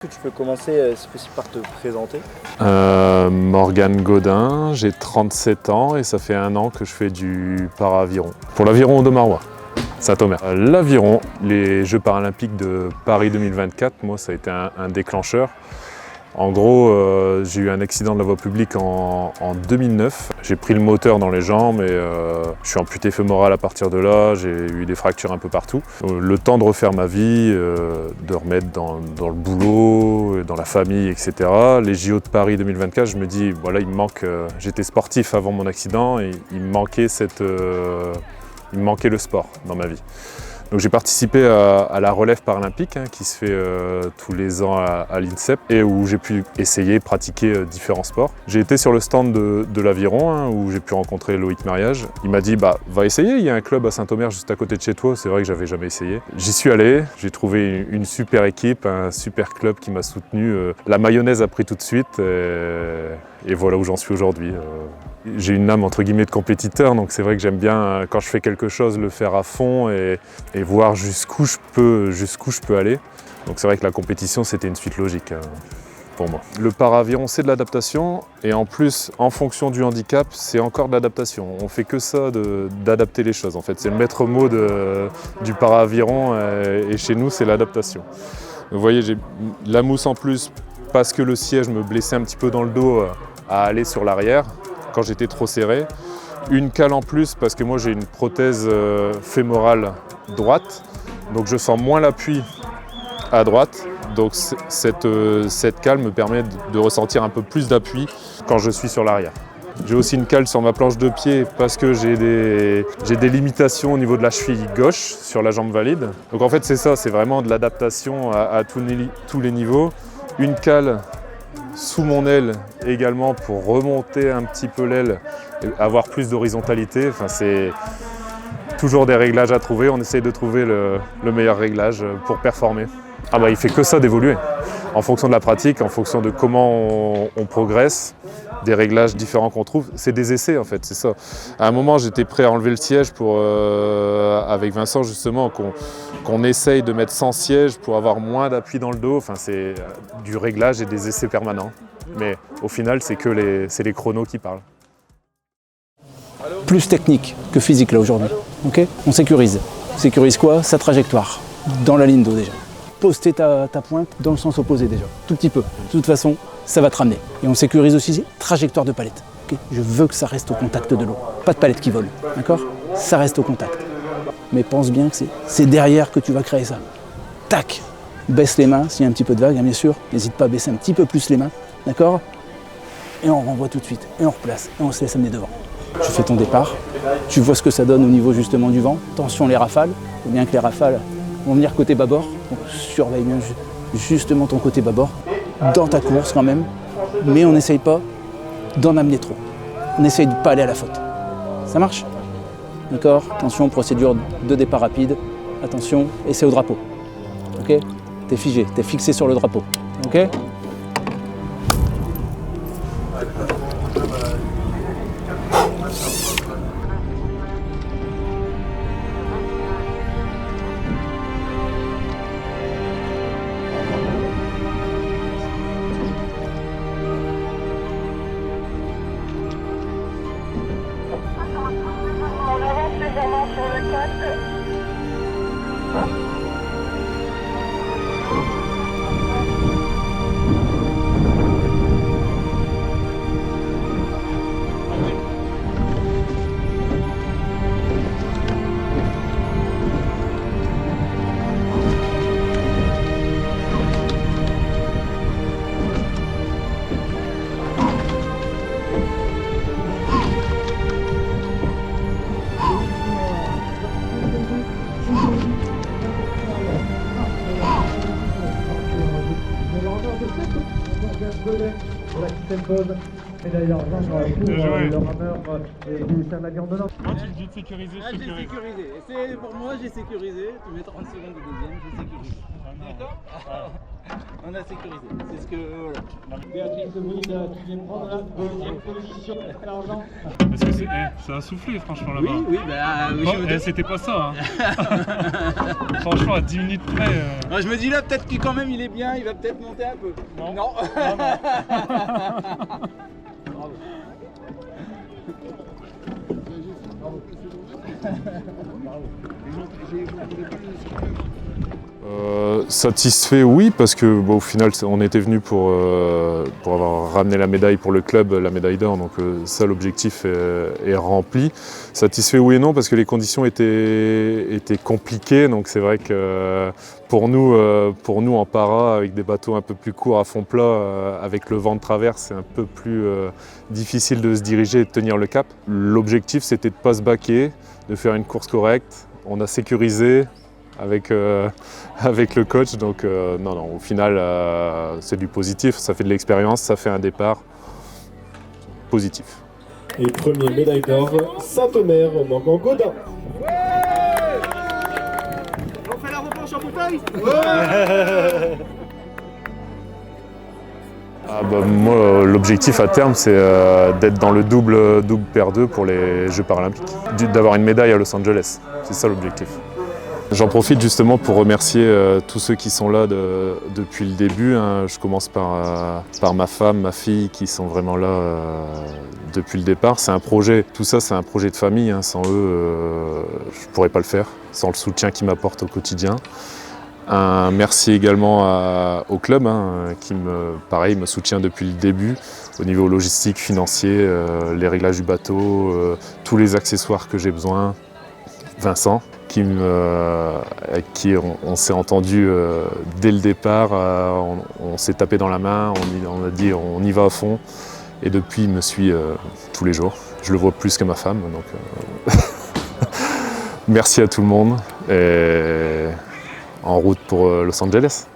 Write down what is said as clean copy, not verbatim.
Tu peux commencer, si possible, par te présenter. Morgane Gaudin, j'ai 37 ans et ça fait 1 an que je fais du para-aviron. Pour l'aviron de Marois, Saint-Omer. L'aviron, les Jeux paralympiques de Paris 2024, moi ça a été un déclencheur. En gros, j'ai eu un accident de la voie publique en 2009. J'ai pris le moteur dans les jambes et je suis amputé fémoral à partir de là. J'ai eu des fractures un peu partout. Le temps de refaire ma vie, de remettre dans le boulot, dans la famille, etc. Les JO de Paris 2024, je me dis, voilà, il me manque. J'étais sportif avant mon accident et il me manquait le sport dans ma vie. Donc j'ai participé à la relève paralympique qui se fait tous les ans à l'INSEP et où j'ai pu essayer, pratiquer différents sports. J'ai été sur le stand de l'aviron où j'ai pu rencontrer Loïc Mariage. Il m'a dit va essayer, il y a un club à Saint-Omer juste à côté de chez toi. C'est vrai que j'avais jamais essayé. J'y suis allé, j'ai trouvé une super équipe, un super club qui m'a soutenu. La mayonnaise a pris tout de suite et voilà où j'en suis aujourd'hui. J'ai une âme entre guillemets de compétiteur, donc c'est vrai que j'aime bien quand je fais quelque chose le faire à fond et voir jusqu'où je peux aller. Donc c'est vrai que la compétition c'était une suite logique pour moi. Le para-aviron c'est de l'adaptation et en plus en fonction du handicap c'est encore de l'adaptation. On fait que ça d'adapter les choses en fait. C'est le maître mot du para-aviron et chez nous c'est l'adaptation. Vous voyez j'ai la mousse en plus parce que le siège me blessait un petit peu dans le dos à aller sur l'arrière quand j'étais trop serré. Une cale en plus parce que moi j'ai une prothèse fémorale droite, donc je sens moins l'appui à droite. Donc cette cale me permet de ressentir un peu plus d'appui quand je suis sur l'arrière. J'ai aussi une cale sur ma planche de pied parce que j'ai des limitations au niveau de la cheville gauche sur la jambe valide. Donc en fait c'est ça, c'est vraiment de l'adaptation à tous les niveaux. Une cale sous mon aile également pour remonter un petit peu l'aile et avoir plus d'horizontalité. Enfin, c'est toujours des réglages à trouver. On essaye de trouver le meilleur réglage pour performer. Il fait que ça d'évoluer. En fonction de la pratique, en fonction de comment on progresse, des réglages différents qu'on trouve, c'est des essais en fait, c'est ça. À un moment, j'étais prêt à enlever le siège avec Vincent justement, qu'on essaye de mettre sans siège pour avoir moins d'appui dans le dos. Enfin, c'est du réglage et des essais permanents. Mais au final, c'est les chronos qui parlent. Plus technique que physique là aujourd'hui. Okay, on sécurise. On sécurise quoi? Sa trajectoire, dans la ligne d'eau déjà. Poster ta pointe dans le sens opposé déjà, tout petit peu. De toute façon, ça va te ramener. Et on sécurise aussi trajectoire de palette. Okay, je veux que ça reste au contact de l'eau. Pas de palette qui vole, d'accord? Ça reste au contact. Mais pense bien que c'est derrière que tu vas créer ça. Tac! Baisse les mains s'il y a un petit peu de vague, bien sûr. N'hésite pas à baisser un petit peu plus les mains, d'accord? Et on renvoie tout de suite, et on replace, et on se laisse amener devant. Tu fais ton départ, tu vois ce que ça donne au niveau justement du vent. Attention les rafales, il faut bien que les rafales vont venir côté bâbord. Donc surveille bien justement ton côté bâbord, dans ta course quand même. Mais on n'essaye pas d'en amener trop. On essaye de ne pas aller à la faute. Ça marche? D'accord? Attention, procédure de départ rapide. Attention, et c'est au drapeau. Ok? T'es figé, t'es fixé sur le drapeau. Ok? On avance légèrement sur le 4. Pour la système pause, médaille d'argent pour le rameur et Lucien Lavian de l'Or. Moi tu me dis de sécuriser, je J'ai sécurise. sécurisé. C'est pour moi, j'ai sécurisé. Tu mets 30 secondes de deuxième, j'ai sécurisé. Ah non. D'accord. On a sécurisé. C'est ce que. Voilà. Béatrice Bride, tu viens prendre la deuxième position à l'argent. Parce que ça a soufflé franchement là-bas. Oui, bah. Bon, c'était pas ça. Hein. Franchement, à 10 minutes près. Moi, je me dis là, peut-être qu'il quand même il est bien, il va peut-être monter un peu. Non. Non. Bravo. Satisfait, oui, parce que bon, au final, on était venu pour avoir ramené la médaille pour le club, la médaille d'or, donc ça, l'objectif est rempli. Satisfait, oui et non, parce que les conditions étaient compliquées, donc c'est vrai que pour nous en para, avec des bateaux un peu plus courts à fond plat, avec le vent de travers, c'est un peu plus difficile de se diriger et de tenir le cap. L'objectif, c'était de ne pas se baquer, de faire une course correcte. On a sécurisé avec le coach, donc non, au final c'est du positif, ça fait de l'expérience, ça fait un départ positif. Et premier médaille d'or, Saint-Omer, Morgan Gaudin. On fait la revanche en bouteille. Moi, l'objectif à terme, c'est d'être dans le double paire 2 pour les Jeux paralympiques, d'avoir une médaille à Los Angeles, c'est ça l'objectif. J'en profite justement pour remercier tous ceux qui sont là depuis le début. Hein. Je commence par ma femme, ma fille, qui sont vraiment là depuis le départ. C'est un projet, tout ça c'est un projet de famille. Hein. Sans eux, je ne pourrais pas le faire, sans le soutien qu'ils m'apportent au quotidien. Un merci également au club qui me soutient depuis le début au niveau logistique, financier, les réglages du bateau, tous les accessoires que j'ai besoin. Vincent, avec qui on s'est entendu dès le départ, on s'est tapé dans la main, on a dit on y va à fond, et depuis il me suit tous les jours. Je le vois plus que ma femme, donc merci à tout le monde et en route pour Los Angeles.